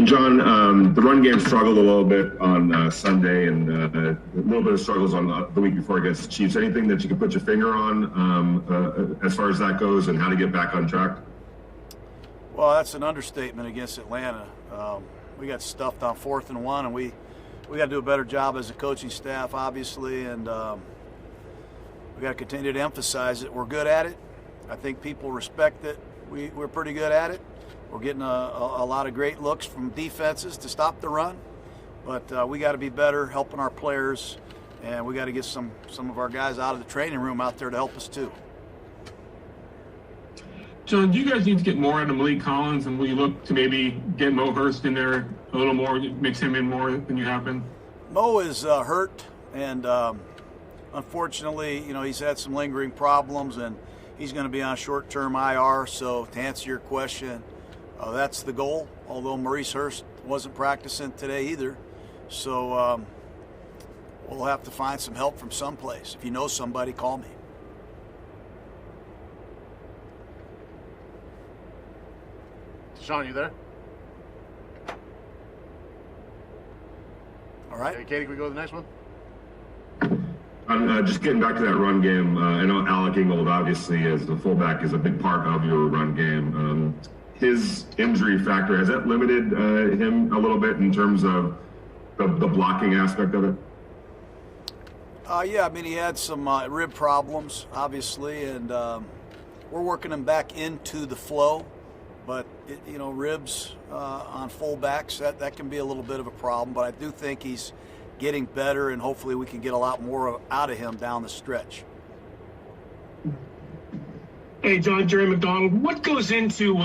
John, the run game struggled a little bit on Sunday, and a little bit of struggles on the week before against the Chiefs. Anything that you can put your finger on as far as that goes, and how to get back on track? Well, that's an understatement against Atlanta. We got stuffed on 4th and 1, and we got to do a better job as a coaching staff, obviously, and we got to continue to emphasize it. We're good at it. I think people respect that we're pretty good at it. We're getting a lot of great looks from defenses to stop the run, but we got to be better helping our players, and we got to get some of our guys out of the training room out there to help us too. John, do you guys need to get more out of Malik Collins, and will you look to maybe get Mo Hurst in there a little more, mix him in more than you have been? Mo is hurt, and unfortunately, he's had some lingering problems, and he's going to be on short-term IR. So to answer your question, that's the goal, although Maurice Hurst wasn't practicing today either. So we'll have to find some help from someplace. If you know somebody, call me. Sean, you there? All right. Hey, Katie, can we go to the next one? Just getting back to that run game, I know Alec Ingold, obviously, as the fullback, is a big part of your run game. His injury factor, has that limited him a little bit in terms of the blocking aspect of it? Yeah, I mean, he had some rib problems, obviously, and we're working him back into the flow. But, ribs on fullbacks, that can be a little bit of a problem. But I do think he's getting better, and hopefully we can get a lot more out of him down the stretch. Hey, John, Jerry McDonald, what goes into,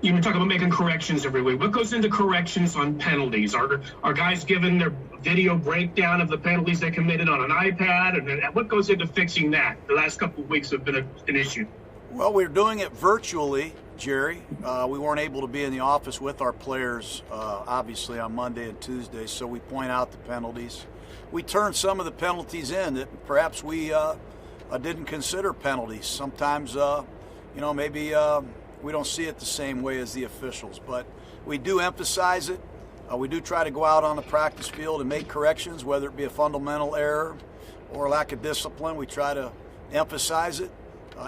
you were talking about making corrections every week. What goes into corrections on penalties? Are guys given their video breakdown of the penalties they committed on an iPad? And what goes into fixing that? The last couple of weeks have been an issue. Well, we're doing it virtually, Jerry. We weren't able to be in the office with our players, obviously, on Monday and Tuesday, so we point out the penalties. We turned some of the penalties in that perhaps we didn't consider penalties. Sometimes, maybe we don't see it the same way as the officials, but we do emphasize it. We do try to go out on the practice field and make corrections, whether it be a fundamental error or lack of discipline. We try to emphasize it.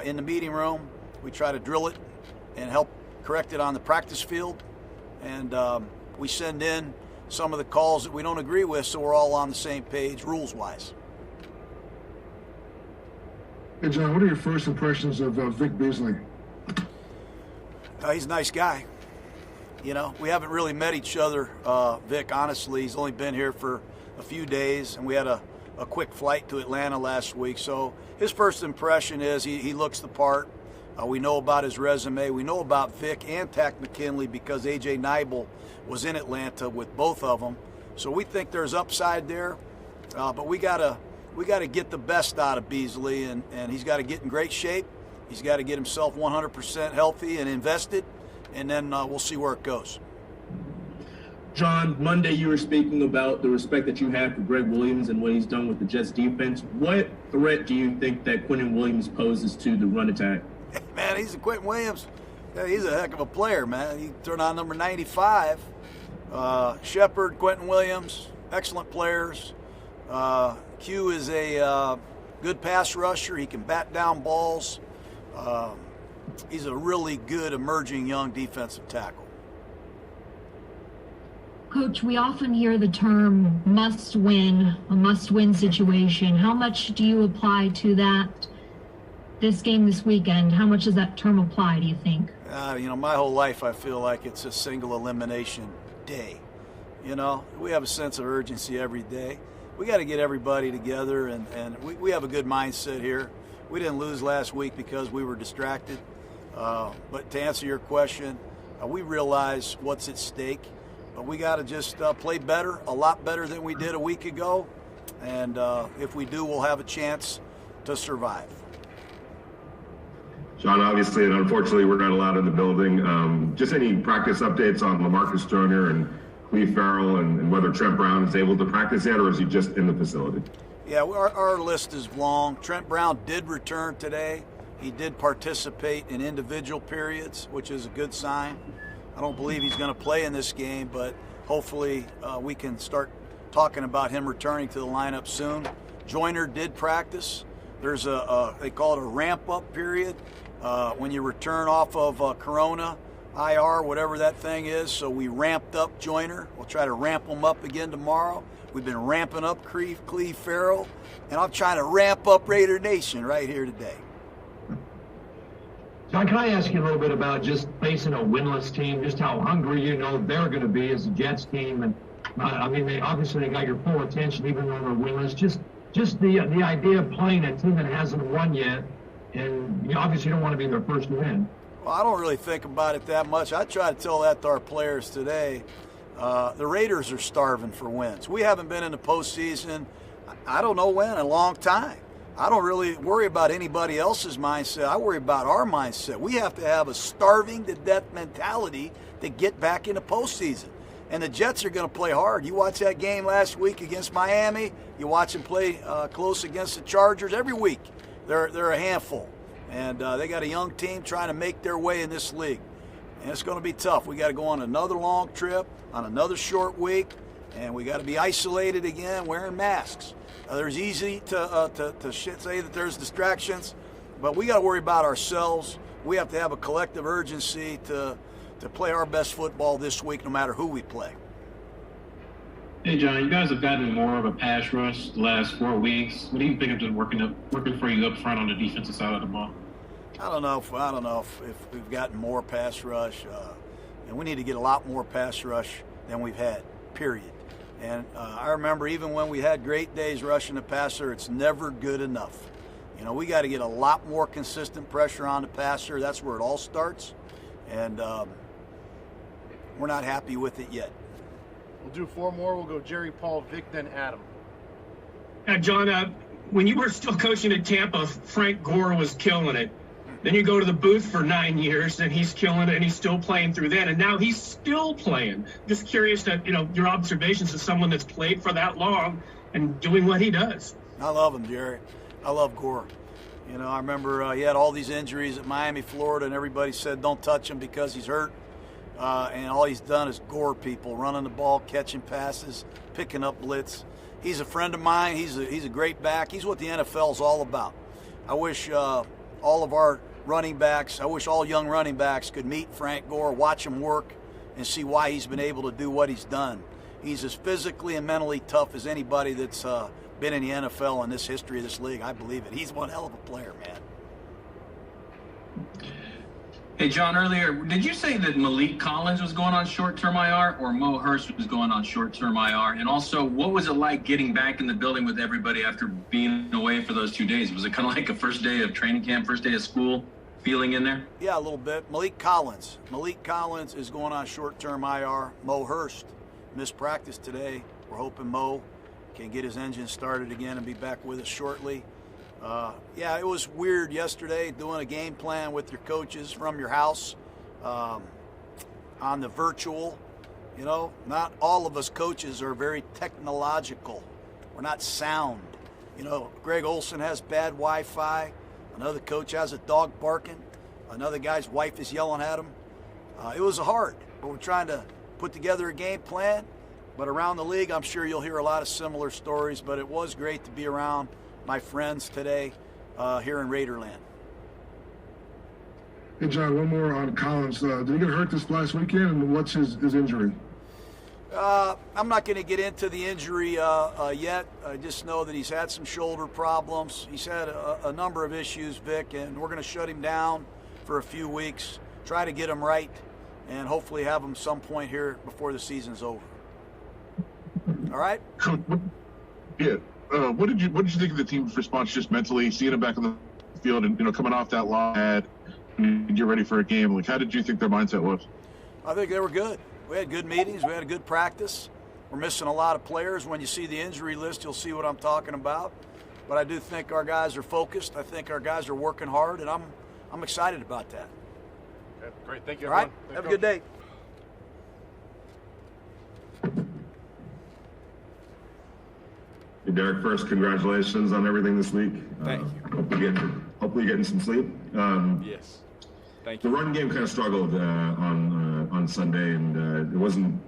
In the meeting room, we try to drill it and help correct it on the practice field. And we send in some of the calls that we don't agree with, so we're all on the same page rules-wise. Hey, John, what are your first impressions of Vic Beasley? He's a nice guy. We haven't really met each other, Vic, honestly. He's only been here for a few days, and we had a quick flight to Atlanta last week. So his first impression is he looks the part. We know about his resume. We know about Vic and Tack McKinley because A.J. Nibel was in Atlanta with both of them. So we think there's upside there. But we gotta get the best out of Beasley, and he's got to get in great shape. He's got to get himself 100% healthy and invested, and then we'll see where it goes. John, Monday you were speaking about the respect that you have for Greg Williams and what he's done with the Jets defense. What threat do you think that Quentin Williams poses to the run attack? Man, he's a Quentin Williams. He's a heck of a player, man. He turned on number 95. Shepard, Quentin Williams, excellent players. Q is a good pass rusher. He can bat down balls. He's a really good emerging young defensive tackle. Coach, we often hear the term must win, a must-win situation. How much do you apply to that this game this weekend? How much does that term apply, do you think? My whole life I feel like it's a single elimination day. We have a sense of urgency every day. We got to get everybody together, and we have a good mindset here. We didn't lose last week because we were distracted. But to answer your question, we realize what's at stake. But we got to just play better, a lot better than we did a week ago. And if we do, we'll have a chance to survive. John, obviously, and unfortunately, we're not allowed in the building. Just any practice updates on LaMarcus Joyner and Ferrell and whether Trent Brown is able to practice yet, or is he just in the facility? Yeah, our list is long. Trent Brown did return today. He did participate in individual periods, which is a good sign. I don't believe he's going to play in this game, but hopefully we can start talking about him returning to the lineup soon. Joyner did practice. There's they call it a ramp-up period when you return off of Corona, IR, whatever that thing is. So we ramped up Joyner. We'll try to ramp him up again tomorrow. We've been ramping up Cleve Ferrell, and I'm trying to ramp up Raider Nation right here today. John, can I ask you a little bit about just facing a winless team, just how hungry you know they're going to be as a Jets team? And I mean, they got your full attention even though they're winless. Just the idea of playing a team that hasn't won yet, and you obviously don't want to be their first win. Well, I don't really think about it that much. I try to tell that to our players today. The Raiders are starving for wins. We haven't been in the postseason, I don't know when, a long time. I don't really worry about anybody else's mindset. I worry about our mindset. We have to have a starving-to-death mentality to get back in the postseason. And the Jets are going to play hard. You watch that game last week against Miami. You watch them play close against the Chargers every week. They're a handful. And they got a young team trying to make their way in this league. And it's going to be tough. We got to go on another long trip, on another short week, and we got to be isolated again, wearing masks. There's easy to say that there's distractions, but we got to worry about ourselves. We have to have a collective urgency to play our best football this week, no matter who we play. Hey, John, you guys have gotten more of a pass rush the last 4 weeks. What do you think has been working for you up front on the defensive side of the ball? I don't know if we've gotten more pass rush, and we need to get a lot more pass rush than we've had, period. And I remember even when we had great days rushing the passer, it's never good enough. You know, we got to get a lot more consistent pressure on the passer. That's where it all starts. And we're not happy with it yet. We'll do 4 more. We'll go Jerry, Paul, Vic, then Adam. John, when you were still coaching at Tampa, Frank Gore was killing it. Then you go to the booth for 9 years, and he's killing it, and he's still playing through that, and now he's still playing. Just curious that, your observations as someone that's played for that long and doing what he does. I love him, Jerry. I love Gore. I remember he had all these injuries at Miami, Florida, and everybody said don't touch him because he's hurt. And all he's done is gore people, running the ball, catching passes, picking up blitz. He's a friend of mine. He's a great back. He's what the NFL is all about. I wish all of our running backs, I wish all young running backs could meet Frank Gore, watch him work, and see why he's been able to do what he's done. He's as physically and mentally tough as anybody that's been in the NFL in this history of this league. I believe it. He's one hell of a player, man. Hey, John, earlier, did you say that Malik Collins was going on short-term IR or Mo Hurst was going on short-term IR? And also, what was it like getting back in the building with everybody after being away for those 2 days? Was it kind of like a first day of training camp, first day of school feeling in there? Yeah, a little bit. Malik Collins is going on short-term IR. Mo Hurst missed practice today. We're hoping Mo can get his engine started again and be back with us shortly. Yeah, it was weird yesterday doing a game plan with your coaches from your house on the virtual. Not all of us coaches are very technological. We're not sound. Greg Olson has bad Wi-Fi. Another coach has a dog barking. Another guy's wife is yelling at him. It was hard, but we're trying to put together a game plan. But around the league, I'm sure you'll hear a lot of similar stories, but it was great to be around my friends today here in Raiderland. Hey, John, one more on Collins. Did he get hurt this last weekend, and what's his injury? I'm not going to get into the injury yet. I just know that he's had some shoulder problems. He's had a number of issues, Vic, and we're going to shut him down for a few weeks, try to get him right, and hopefully have him some point here before the season's over. All right? Yeah. What did you think of the team's response just mentally, seeing him back in the field and coming off that long ad and get ready for a game? Like, how did you think their mindset was? I think they were good. We had good meetings. We had a good practice. We're missing a lot of players. When you see the injury list, you'll see what I'm talking about. But I do think our guys are focused. I think our guys are working hard, and I'm excited about that. Okay, great. Thank you, everyone. All right. Thank Have you. a good day. Hey, Derek, first, congratulations on everything this week. Thank you. Hopefully getting some sleep. Yes. Thank The you. run game kind of struggled on on Sunday, and it wasn't,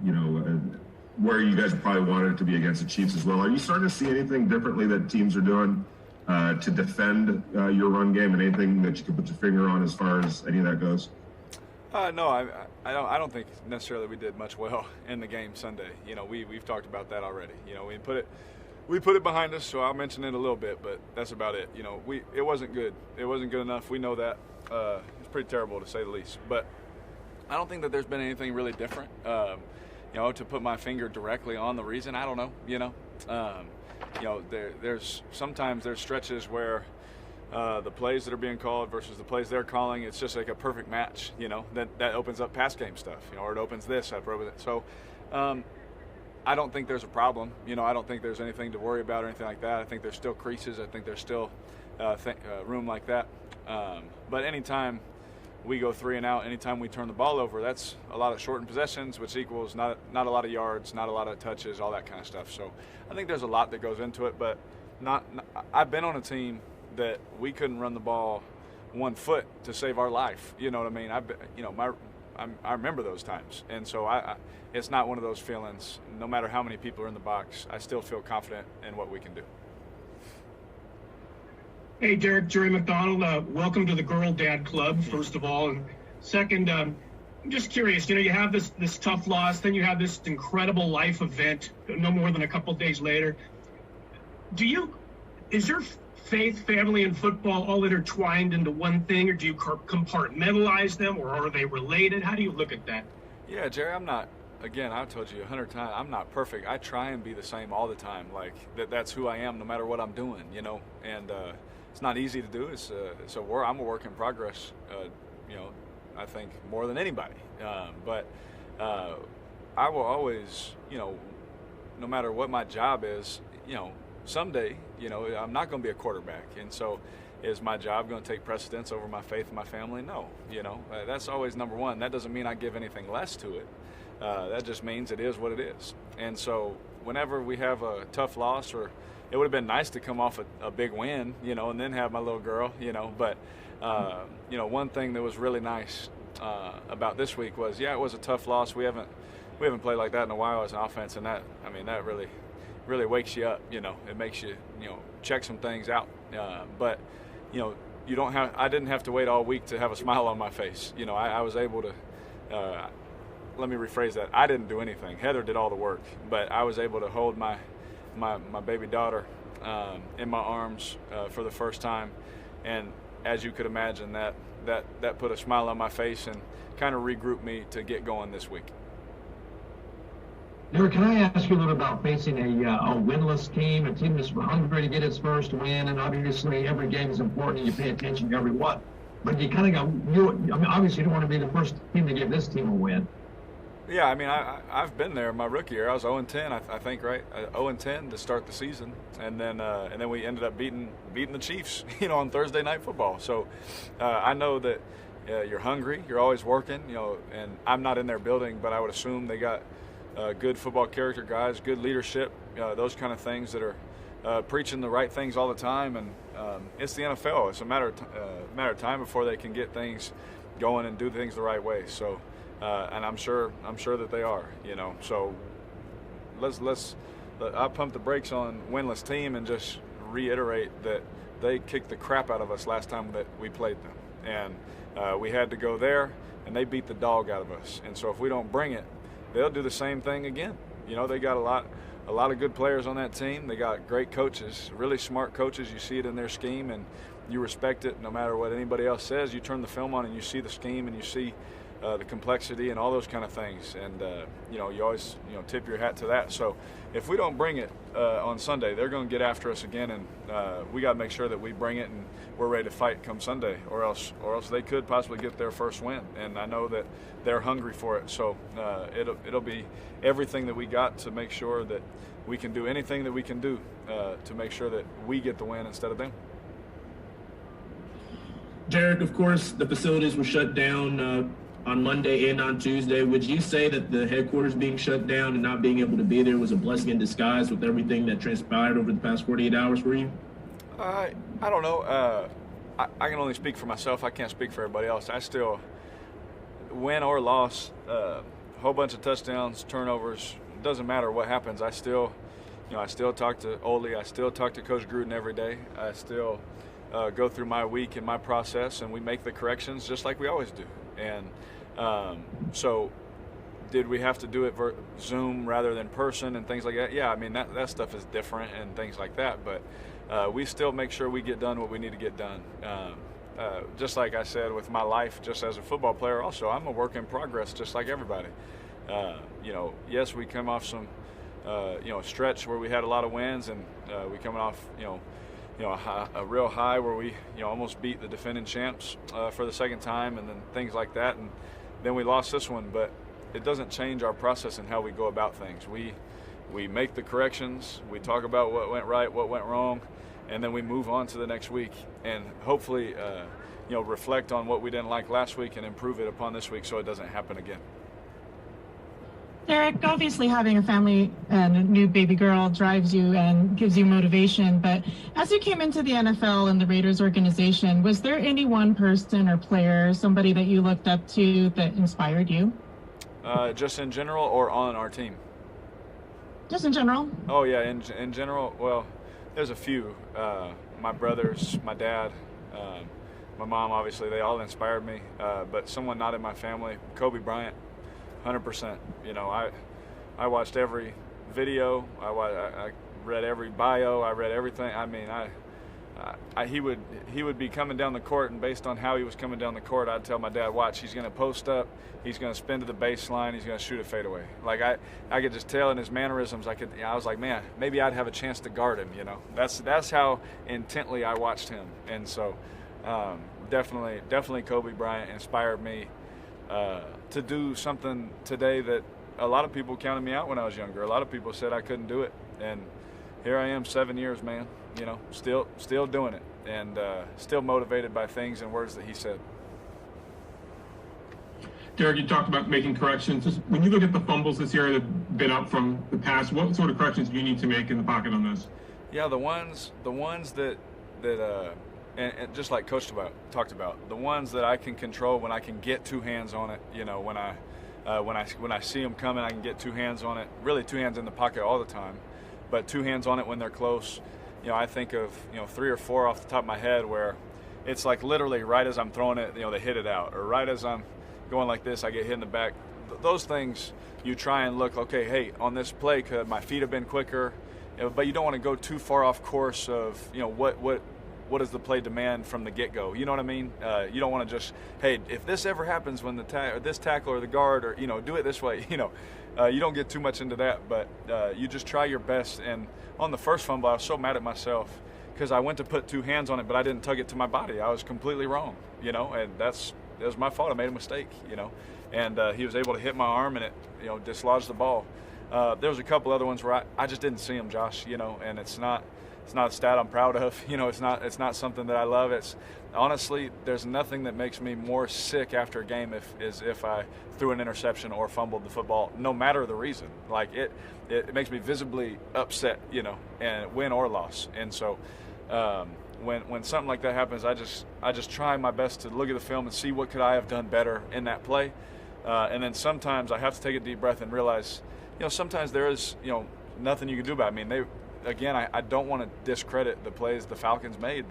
where you guys probably wanted it to be against the Chiefs as well. Are you starting to see anything differently that teams are doing to defend your run game, and anything that you can put your finger on as far as any of that goes? No, I don't think necessarily we did much well in the game Sunday. We've talked about that already. We put it behind us, so I'll mention it a little bit, but that's about it. It wasn't good. It wasn't good enough. We know that. It's pretty terrible to say the least. But I don't think that there's been anything really different. To put my finger directly on the reason, I don't know. There's sometimes there's stretches where the plays that are being called versus the plays they're calling, it's just like a perfect match. That opens up pass game stuff. Or it opens this up. So I don't think there's a problem. I don't think there's anything to worry about or anything like that. I think there's still creases. I think there's still room like that. But anytime we go 3 and out, anytime we turn the ball over, that's a lot of shortened possessions, which equals not a lot of yards, not a lot of touches, all that kind of stuff. So I think there's a lot that goes into it, but I've been on a team that we couldn't run the ball 1 foot to save our life. You know what I mean? I remember those times, and so it's not one of those feelings. No matter how many people are in the box, I still feel confident in what we can do. Hey, Derek, Jerry McDonald, welcome to the Girl Dad Club, first of all. And second, I'm just curious, you have this tough loss, then you have this incredible life event no more than a couple days later. Is your faith, family, and football all intertwined into one thing, or do you compartmentalize them, or are they related? How do you look at that? Yeah, Jerry, I've told you 100 times, I'm not perfect. I try and be the same all the time. Like, that's who I am no matter what I'm doing, and it's not easy to do. I'm a work in progress, I think more than anybody. But I will always, no matter what my job is, someday, I'm not going to be a quarterback. And so is my job going to take precedence over my faith and my family? No. That's always number one. That doesn't mean I give anything less to it. That just means it is what it is. And so whenever we have a tough loss, or it would have been nice to come off a big win, and then have my little girl, but, one thing that was really nice about this week was, it was a tough loss. We haven't played like that in a while as an offense, and that really wakes you up. It makes you, check some things out. But, I didn't have to wait all week to have a smile on my face. I was able to, let me rephrase that. I didn't do anything. Heather did all the work, but I was able to hold my baby daughter in my arms for the first time, and as you could imagine, that put a smile on my face and kind of regrouped me to get going this week. Derek, can I ask you a little about facing a winless team, a team that's hungry to get its first win, and obviously every game is important and you pay attention to every one, but you kind of obviously you don't want to be the first team to give this team a win. Yeah, I've been there my rookie year. I was 0-10, I think, right? 0-10 to start the season, and then we ended up beating the Chiefs, on Thursday Night Football. So I know that you're hungry, you're always working, and I'm not in their building, but I would assume they got good football character guys, good leadership, those kind of things that are preaching the right things all the time. And it's the NFL. It's a matter of time before they can get things going and do things the right way. So. And I'm sure that they are, So I'll pump the brakes on winless team and just reiterate that they kicked the crap out of us last time that we played them, and we had to go there, and they beat the dog out of us. And so if we don't bring it, they'll do the same thing again. They got a lot of good players on that team. They got great coaches, really smart coaches. You see it in their scheme, and you respect it no matter what anybody else says. You turn the film on and you see the scheme, and you see the complexity and all those kind of things, and you always tip your hat to that. So if we don't bring it on Sunday, they're going to get after us again, and we got to make sure that we bring it and we're ready to fight come Sunday, or else they could possibly get their first win. And I know that they're hungry for it. So it'll be everything that we got to make sure that we can do anything that we can do to make sure that we get the win instead of them. Derek, of course, the facilities were shut down on Monday and on Tuesday. Would you say that the headquarters being shut down and not being able to be there was a blessing in disguise with everything that transpired over the past 48 hours for you? I don't know. I can only speak for myself. I can't speak for everybody else. win or loss, whole bunch of touchdowns, turnovers, it doesn't matter what happens. I still talk to Ole, I still talk to Coach Gruden every day. I still go through my week and my process, and we make the corrections just like we always do. And so did we have to do it Zoom rather than person and things like that? Yeah, I mean, that stuff is different and things like that, but we still make sure we get done what we need to get done. Just like I said with my life, just as a football player also, I'm a work in progress just like everybody. Yes, we come off some, stretch where we had a lot of wins, and we coming off, a real high where we, almost beat the defending champs for the second time, and then things like that, and then we lost this one. But it doesn't change our process and how we go about things. We make the corrections, we talk about what went right, what went wrong, and then we move on to the next week, and hopefully, reflect on what we didn't like last week and improve it upon this week so it doesn't happen again. Derek, obviously having a family and a new baby girl drives you and gives you motivation, but as you came into the NFL and the Raiders organization, was there any one person or player, somebody that you looked up to that inspired you? Just in general or on our team? Just in general. Oh, yeah, in general, well, there's a few. My brothers, my dad, my mom, obviously, they all inspired me, but someone not in my family, Kobe Bryant. 100%. I watched every video. I read every bio. I read everything. I mean, he would be coming down the court, and based on how he was coming down the court, I'd tell my dad, watch, he's going to post up, he's going to spin to the baseline, he's going to shoot a fadeaway. Like I could just tell in his mannerisms. I was like, man, maybe I'd have a chance to guard him. That's how intently I watched him. And so definitely Kobe Bryant inspired me to do something today that a lot of people counted me out when I was younger. A lot of people said I couldn't do it, and here I am 7 years, man, still doing it, and still motivated by things and words that he said. Derek, you talked about making corrections. Just when you look at the fumbles this year that have been up from the past, what sort of corrections do you need to make in the pocket on this? Yeah, the ones that and just like Coach talked about, the ones that I can control when I can get two hands on it, when I see them coming, I can get two hands on it, really two hands in the pocket all the time, but two hands on it when they're close. I think of, 3 or 4 off the top of my head where it's like literally right as I'm throwing it, they hit it out, or right as I'm going like this, I get hit in the back. Those things, you try and look, okay, hey, on this play, could my feet have been quicker? But you don't want to go too far off course of, what does the play demand from the get-go? You know what I mean? You don't want to just, hey, if this ever happens when this tackle or the guard, or do it this way. You don't get too much into that, but you just try your best. And on the first fumble, I was so mad at myself because I went to put two hands on it, but I didn't tug it to my body. I was completely wrong, and that was my fault. I made a mistake, and he was able to hit my arm, and it, dislodged the ball. There was a couple other ones where I just didn't see him, Josh, and it's not a stat I'm proud of. It's not something that I love. It's honestly, there's nothing that makes me more sick after a game if I threw an interception or fumbled the football, no matter the reason. Like it makes me visibly upset, and win or loss. And so when something like that happens, I just try my best to look at the film and see what could I have done better in that play. And then sometimes I have to take a deep breath and realize, sometimes there is, nothing you can do about it. I mean, I don't want to discredit the plays the Falcons made.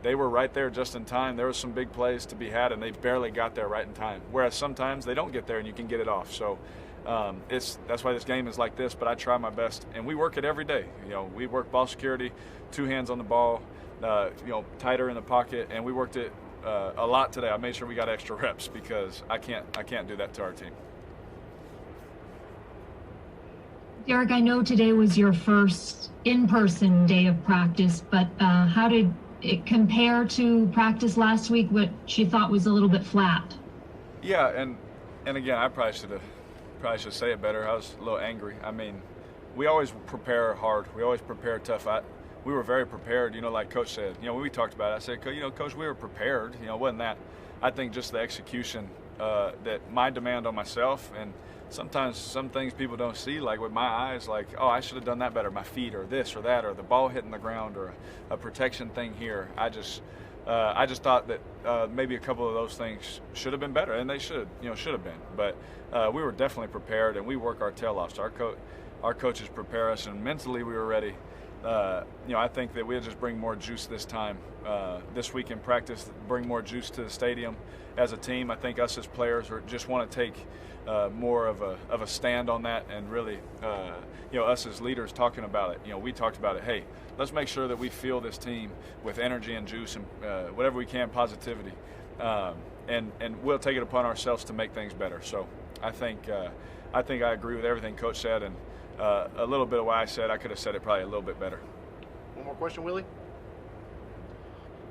They were right there just in time. There was some big plays to be had, and they barely got there right in time. Whereas sometimes they don't get there, and you can get it off. So that's why this game is like this. But I try my best, and we work it every day. We work ball security, two hands on the ball, tighter in the pocket, and we worked it a lot today. I made sure we got extra reps because I can't do that to our team. Derek, I know today was your first in-person day of practice, but how did it compare to practice last week, which you thought was a little bit flat? Yeah, and again, I probably should say it better. I was a little angry. I mean, we always prepare hard. We always prepare tough. We were very prepared, like Coach said. When we talked about it, I said, Coach, we were prepared. It wasn't that. I think just the execution, that my demand on myself, and sometimes some things people don't see, like with my eyes, like, oh, I should have done that better, my feet or this or that, or the ball hitting the ground or a protection thing here. I just I just thought that maybe a couple of those things should have been better, and they should have been. But we were definitely prepared, and we work our tail off. So our coaches prepare us, and mentally we were ready. I think that we'll just bring more juice this time. This week in practice, bring more juice to the stadium as a team. I think us as players just want to take more of a stand on that, and really, us as leaders talking about it. We talked about it. Hey, let's make sure that we fill this team with energy and juice and whatever we can, positivity, and we'll take it upon ourselves to make things better. So I think I agree with everything Coach said, and a little bit of what I said, I could have said it probably a little bit better. One more question, Willie.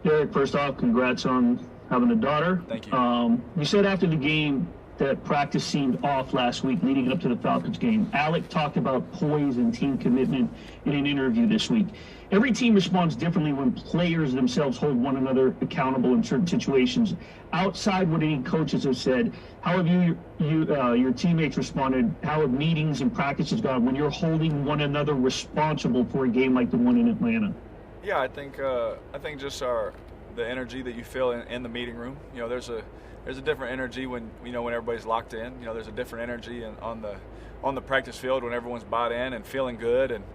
Derek, first off, congrats on having a daughter. Thank you. You said after the game that practice seemed off last week leading up to the Falcons game. Alec talked about poise and team commitment in an interview this week. Every team responds differently when players themselves hold one another accountable in certain situations. Outside what any coaches have said, how have your teammates responded? How have meetings and practices gone when you're holding one another responsible for a game like the one in Atlanta? Yeah, I think just the energy that you feel in the meeting room. There's a different energy when when everybody's locked in. There's a different energy on the practice field when everyone's bought in and feeling good. And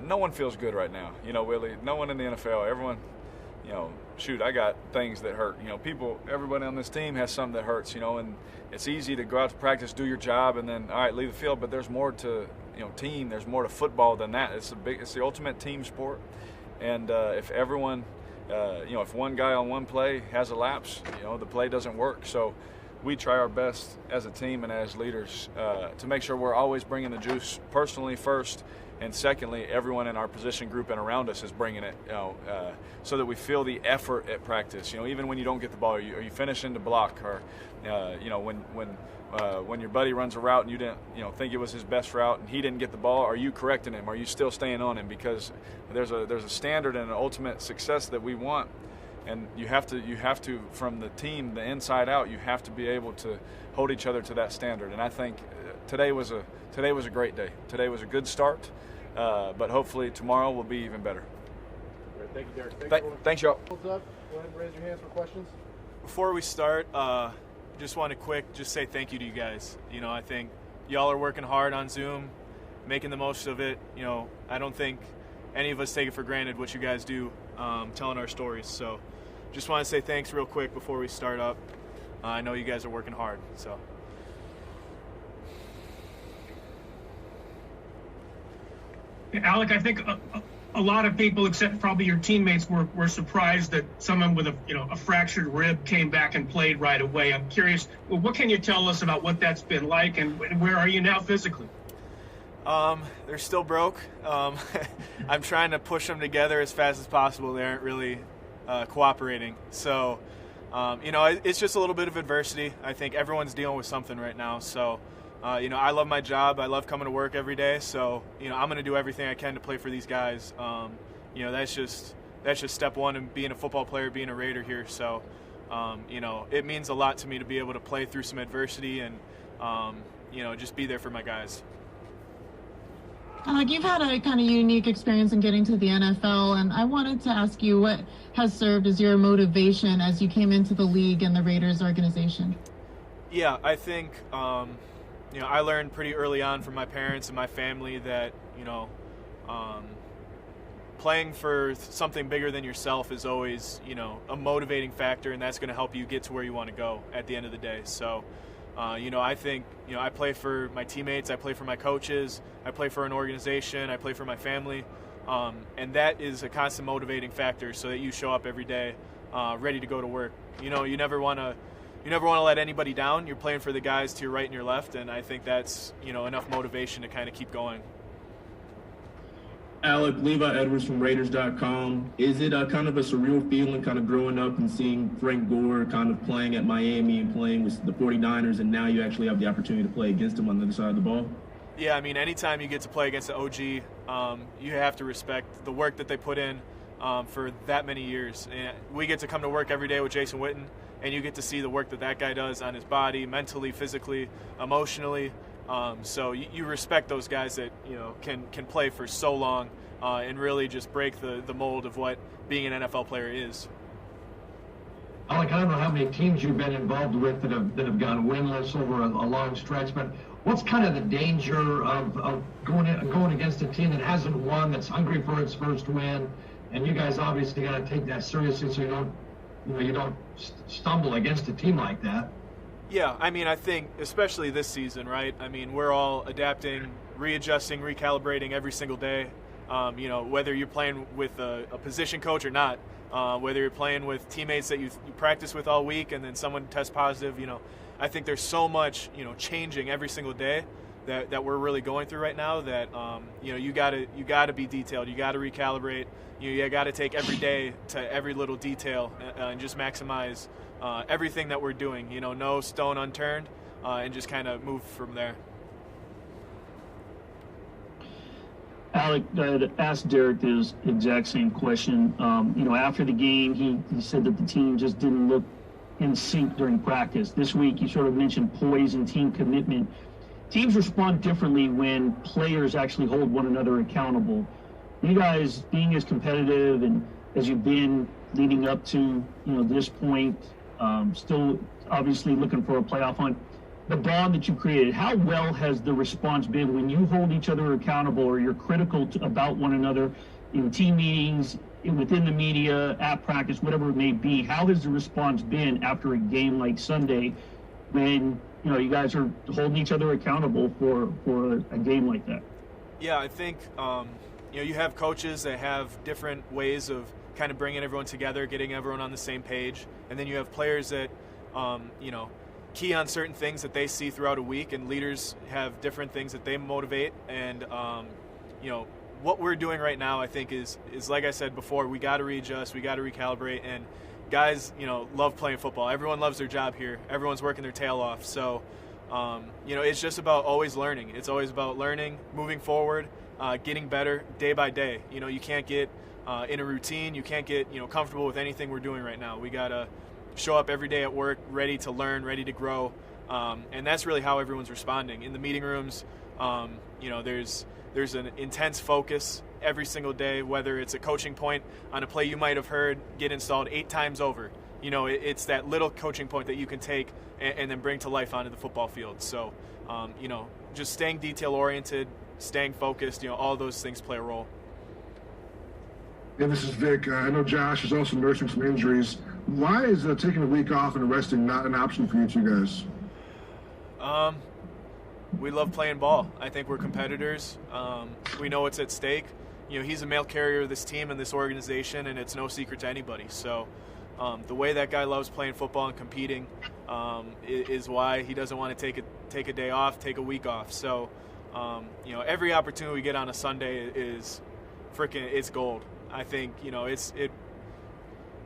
no one feels good right now. Willie, no one in the NFL. Everyone, I got things that hurt. Everybody on this team has something that hurts. And it's easy to go out to practice, do your job, and then all right, leave the field. But there's more to team. There's more to football than that. It's the ultimate team sport. And if everyone, if one guy on one play has a lapse, the play doesn't work. So we try our best as a team and as leaders to make sure we're always bringing the juice personally first, and secondly, everyone in our position group and around us is bringing it, so that we feel the effort at practice. Even when you don't get the ball, are you finishing to block, or when your buddy runs a route and you didn't think it was his best route and he didn't get the ball, are you correcting him? Are you still staying on him? Because there's a standard and an ultimate success that we want, and you have to from the team, the inside out, you have to be able to hold each other to that standard. And I think today was a great day. Today was a good start, but hopefully tomorrow will be even better. Great. Thank you, Derek. Thanks, y'all. Go ahead and raise your hands for questions. Before we start, just want to say thank you to you guys. I think y'all are working hard on Zoom, making the most of it. I don't think any of us take it for granted what you guys do, telling our stories. So just want to say thanks real quick before we start up. I know you guys are working hard. So. Alec, I think a lot of people, except probably your teammates, were surprised that someone with a fractured rib came back and played right away. I'm curious, what can you tell us about what that's been like, and where are you now physically? They're still broke. I'm trying to push them together as fast as possible. They aren't really cooperating. So, it's just a little bit of adversity. I think everyone's dealing with something right now. So, I love my job. I love coming to work every day. So, I'm going to do everything I can to play for these guys. That's just step one in being a football player, being a Raider here. So, it means a lot to me to be able to play through some adversity and, just be there for my guys. You've had a kind of unique experience in getting to the NFL, and I wanted to ask you what has served as your motivation as you came into the league and the Raiders organization. Yeah, I think, I learned pretty early on from my parents and my family that, playing for something bigger than yourself is always, a motivating factor, and that's going to help you get to where you want to go at the end of the day. So, I think, I play for my teammates, I play for my coaches, I play for an organization, I play for my family, and that is a constant motivating factor so that you show up every day ready to go to work. You never want to let anybody down. You're playing for the guys to your right and your left, and I think that's, enough motivation to kind of keep going. Alec, Levi Edwards from Raiders.com. Is it kind of a surreal feeling kind of growing up and seeing Frank Gore kind of playing at Miami and playing with the 49ers, and now you actually have the opportunity to play against him on the other side of the ball? Yeah, I mean, anytime you get to play against the OG, you have to respect the work that they put in for that many years. And we get to come to work every day with Jason Witten, and you get to see the work that guy does on his body, mentally, physically, emotionally. So you respect those guys that can play for so long and really just break the mold of what being an NFL player is. Alec, I don't know how many teams you've been involved with that have gone winless over a long stretch, but what's kind of the danger of going against a team that hasn't won, that's hungry for its first win, and you guys obviously got to take that seriously so you don't stumble against a team like that. Yeah, I mean, I think especially this season, right? I mean, we're all adapting, readjusting, recalibrating every single day. Whether you're playing with a position coach or not, whether you're playing with teammates that you practice with all week and then someone tests positive, I think there's so much, changing every single day that we're really going through right now that, you gotta be detailed. You gotta recalibrate. You gotta take every day to every little detail and just maximize everything that we're doing. No stone unturned, and just kind of move from there. Alec, I asked Derek this exact same question. After the game, he said that the team just didn't look in sync during practice. This week, you sort of mentioned poise and team commitment. Teams respond differently when players actually hold one another accountable. You guys being as competitive and as you've been leading up to this point, still obviously looking for a playoff hunt. The bond that you created, how well has the response been when you hold each other accountable or you're critical about one another in team meetings, within the media, at practice, whatever it may be? How has the response been after a game like Sunday when you guys are holding each other accountable for a game like that? Yeah, I think you have coaches that have different ways of kind of bringing everyone together, getting everyone on the same page, and then you have players that key on certain things that they see throughout a week, and leaders have different things that they motivate. And what we're doing right now, I think, is like I said before, we got to readjust, we got to recalibrate, and guys love playing football. Everyone loves their job here. Everyone's working their tail off. So it's just about always learning. It's always about learning, moving forward, getting better day by day. You can't get in a routine. You can't get comfortable with anything we're doing right now. We gotta show up every day at work, ready to learn, ready to grow, and that's really how everyone's responding. In the meeting rooms, there's an intense focus every single day, whether it's a coaching point on a play you might have heard get installed 8 times over. It's that little coaching point that you can take and then bring to life onto the football field. So, just staying detail-oriented, staying focused, all those things play a role. Yeah, this is Vic. I know Josh is also nursing some injuries. Why is taking a week off and resting not an option for you two guys? We love playing ball. I think we're competitors. We know what's at stake. He's a mail carrier of this team and this organization, and it's no secret to anybody. So the way that guy loves playing football and competing is why he doesn't want to take a day off, take a week off. So, every opportunity we get on a Sunday is it's gold. I think,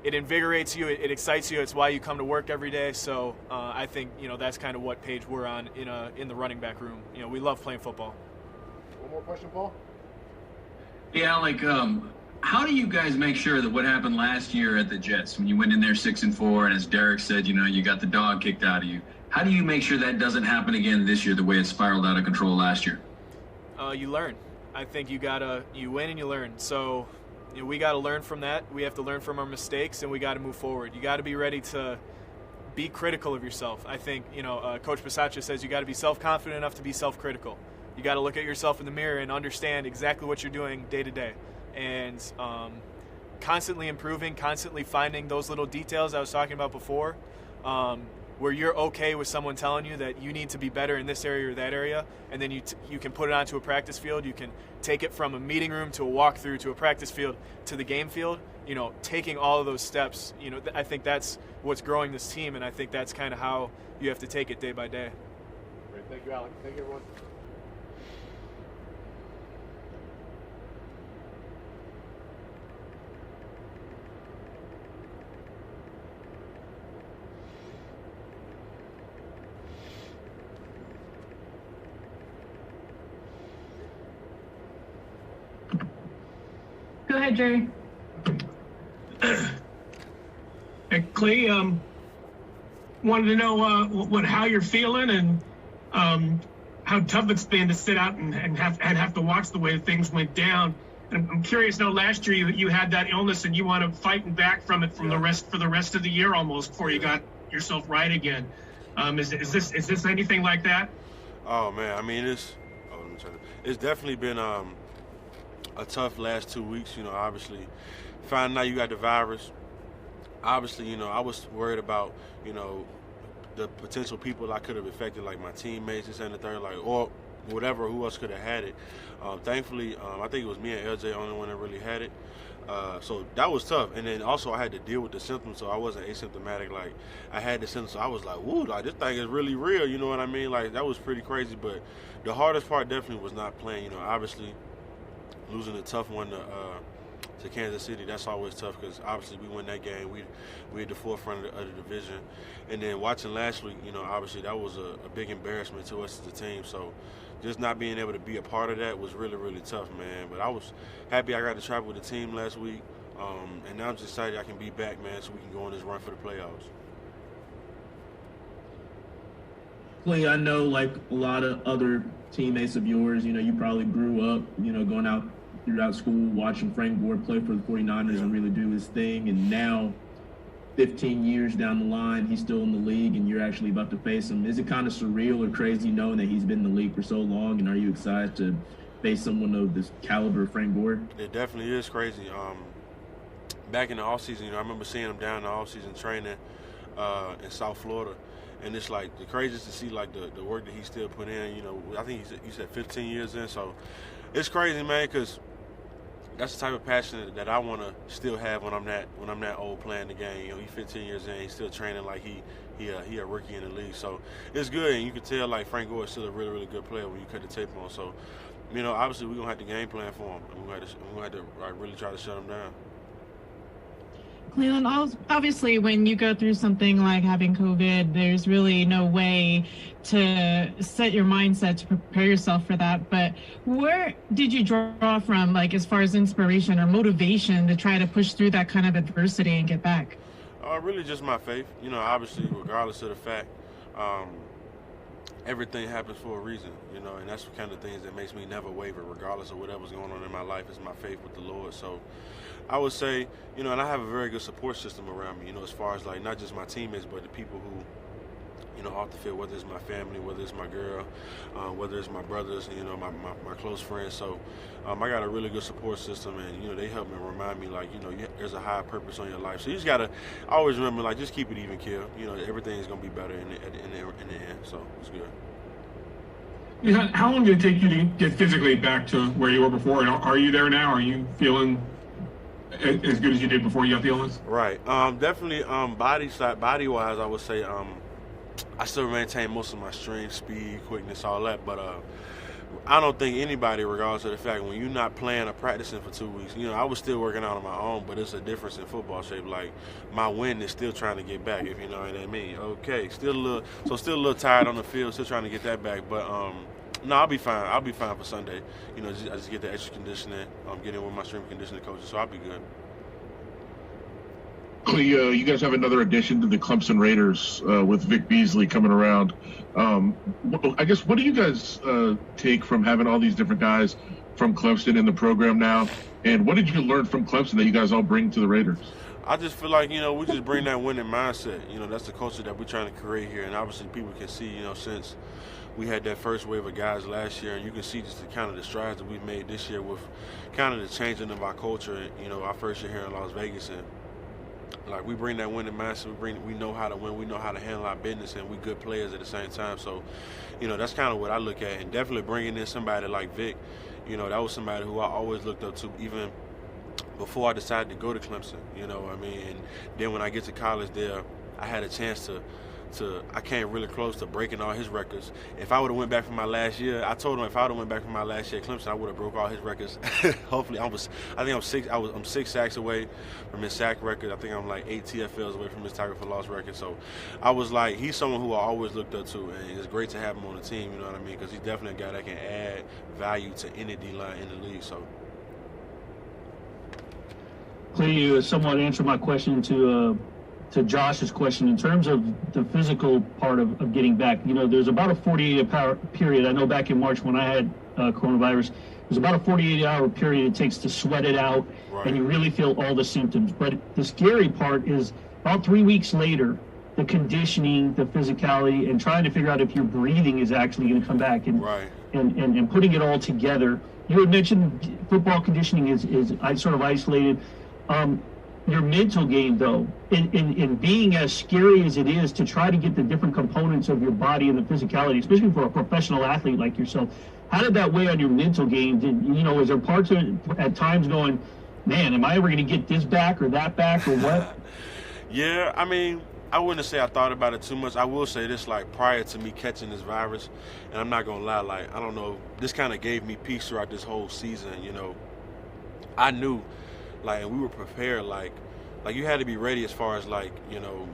it invigorates you, it excites you. It's why you come to work every day. So I think that's kind of what page we're on in the running back room. We love playing football. One more question, Paul. Yeah, Alec, how do you guys make sure that what happened last year at the Jets when you went in there 6-4, and as Derek said, you got the dog kicked out of you? How do you make sure that doesn't happen again this year the way it spiraled out of control last year? You learn. I think you win and you learn. So we got to learn from that. We have to learn from our mistakes, and we got to move forward. You got to be ready to be critical of yourself. I think, Coach Bisaccia says you got to be self-confident enough to be self-critical. You got to look at yourself in the mirror and understand exactly what you're doing day to day. And constantly improving, constantly finding those little details I was talking about before, where you're okay with someone telling you that you need to be better in this area or that area, and then you can put it onto a practice field. You can take it from a meeting room to a walkthrough to a practice field to the game field. Taking all of those steps, I think that's what's growing this team, and I think that's kind of how you have to take it day by day. Great. Thank you, Alec. Thank you, everyone. Go ahead, Jerry. Hey, Clay, wanted to know how you're feeling and how tough it's been to sit out and have to watch the way things went down. I'm curious. Now, last year you had that illness, and you wound up fighting back from it for the rest of the year almost before you got yourself right again. Is this anything like that? Oh man, I mean it's definitely been a tough last 2 weeks. You know, obviously finding out you got the virus. Obviously, you know, I was worried about, you know, the potential people I could have affected, like my teammates, this and the third, like, or whatever, who else could have had it. Thankfully, I think it was me and LJ the only one that really had it. So that was tough. And then also I had to deal with the symptoms, so I wasn't asymptomatic. Like, I had the symptoms, so I was like, woo, like, this thing is really real, you know what I mean? Like, that was pretty crazy. But the hardest part definitely was not playing. You know, obviously, losing a tough one to Kansas City, that's always tough because obviously we won that game. We at the forefront of the division. And then watching last week, you know, obviously that was a big embarrassment to us as a team. So just not being able to be a part of that was really, really tough, man. But I was happy I got to travel with the team last week. And now I'm just excited I can be back, man, so we can go on this run for the playoffs. Clay, I know like a lot of other teammates of yours, you know, you probably grew up, you know, going out throughout school, watching Frank Gore play for the 49ers and really do his thing. And now, 15 years down the line, he's still in the league and you're actually about to face him. Is it kind of surreal or crazy knowing that he's been in the league for so long? And are you excited to face someone of this caliber of Frank Gore? It definitely is crazy. Back in the offseason, you know, I remember seeing him down in the offseason training in South Florida. And it's like the craziest to see like the work that he still put in. You know, I think he said 15 years in. So it's crazy, man, because that's the type of passion that I want to still have when I'm that old playing the game. You know, he's 15 years in, he's still training like he a rookie in the league. So it's good, and you can tell like Frank Gore is still a really, really good player when you cut the tape on. So, you know, obviously we're gonna have to game plan for him. We're gonna have to like, really try to shut him down. Clelin, obviously when you go through something like having COVID, there's really no way to set your mindset to prepare yourself for that. But where did you draw from, like, as far as inspiration or motivation to try to push through that kind of adversity and get back? Really just my faith. You know, obviously regardless of the fact, everything happens for a reason, you know, and that's the kind of things that makes me never waver regardless of whatever's going on in my life is my faith with the Lord. So I would say, you know, and I have a very good support system around me, you know, as far as like not just my teammates, but the people who, you know, off the field, whether it's my family, whether it's my girl, whether it's my brothers, you know, my close friends. So I got a really good support system, and, you know, they help me remind me, like, you know, there's a higher purpose on your life. So you just got to always remember, like, just keep it even, kill. You know, everything is going to be better in the end. So it's good. How long did it take you to get physically back to where you were before? And are you there now? Are you feeling as good as you did before you got the illness? Right. Definitely body-wise, I would say I still maintain most of my strength, speed, quickness, all that. But I don't think anybody, regardless of the fact, when you're not playing or practicing for 2 weeks, you know, I was still working out on my own, but it's a difference in football shape. Like, my wind is still trying to get back, if you know what I mean. Okay, still a little tired on the field, still trying to get that back. But no, I'll be fine. I'll be fine for Sunday. You know, I just get the extra conditioning. I'm getting with my strength conditioning coaches, so I'll be good. You guys have another addition to the Clemson Raiders with Vic Beasley coming around. I guess, what do you guys take from having all these different guys from Clemson in the program now? And what did you learn from Clemson that you guys all bring to the Raiders? I just feel like, you know, we just bring that winning mindset. You know, that's the culture that we're trying to create here. And obviously people can see, you know, since we had that first wave of guys last year, and you can see just the kind of the strides that we've made this year with kind of the changing of our culture, you know, our first year here in Las Vegas. And like, we bring that winning mindset. We know how to win. We know how to handle our business, and we good players at the same time. So, you know, that's kind of what I look at. And definitely bringing in somebody like Vic, you know, that was somebody who I always looked up to, even before I decided to go to Clemson. You know what I mean? And then when I get to college there, I had a chance to I came really close to breaking all his records. If I would have went back for my last year, I told him if I would have went back for my last year at Clemson, I would have broke all his records. Hopefully, I'm 6 sacks away from his sack record. I think I'm like 8 TFLs away from his tackle for loss record. So I was like, he's someone who I always looked up to, and it's great to have him on the team. You know what I mean? Because he's definitely a guy that can add value to any D-line in the league. So. Clay, you somewhat answered my question to Josh's question in terms of the physical part of getting back. You know, there's about a 48-hour period. I know back in March when I had coronavirus. There's about a 48-hour period it takes to sweat it out, and you really feel all the symptoms. But the scary part is about 3 weeks later, the conditioning, the physicality, and trying to figure out if your breathing is actually going to come back, and putting it all together. You had mentioned football conditioning is sort of isolated. Your mental game, though, in being as scary as it is to try to get the different components of your body and the physicality, especially for a professional athlete like yourself, how did that weigh on your mental game? Was there parts of it at times going, man, am I ever going to get this back or that back or what? Yeah, I mean, I wouldn't say I thought about it too much. I will say this, like, prior to me catching this virus, and I'm not going to lie, like, I don't know, this kind of gave me peace throughout this whole season, I knew, like, and we were prepared, like you had to be ready as far as, like,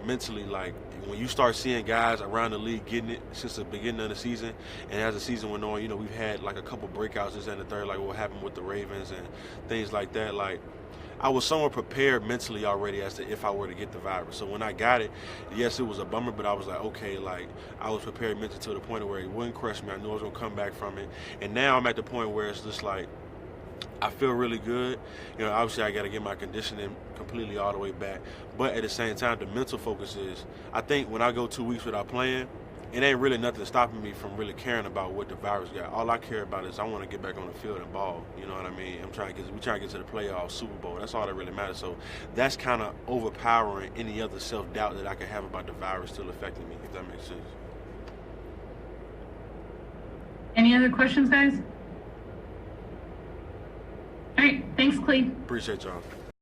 mentally, like, when you start seeing guys around the league getting it since the beginning of the season, and as the season went on, we've had, like, a couple breakouts, this and the third, like what happened with the Ravens and things like that, like, I was somewhat prepared mentally already as to if I were to get the virus. So when I got it, yes, it was a bummer, but I was like, okay, like, I was prepared mentally to the point where it wouldn't crush me. I knew I was going to come back from it. And now I'm at the point where it's just like, I feel really good. Obviously I got to get my conditioning completely all the way back. But at the same time, the mental focus is, I think when I go 2 weeks without playing, it ain't really nothing stopping me from really caring about what the virus got. All I care about is I want to get back on the field and ball. You know what I mean? we're trying to get to the playoffs, Super Bowl. That's all that really matters. So that's kind of overpowering any other self-doubt that I could have about the virus still affecting me, if that makes sense. Any other questions, guys? All right, thanks, Cleve. Appreciate y'all.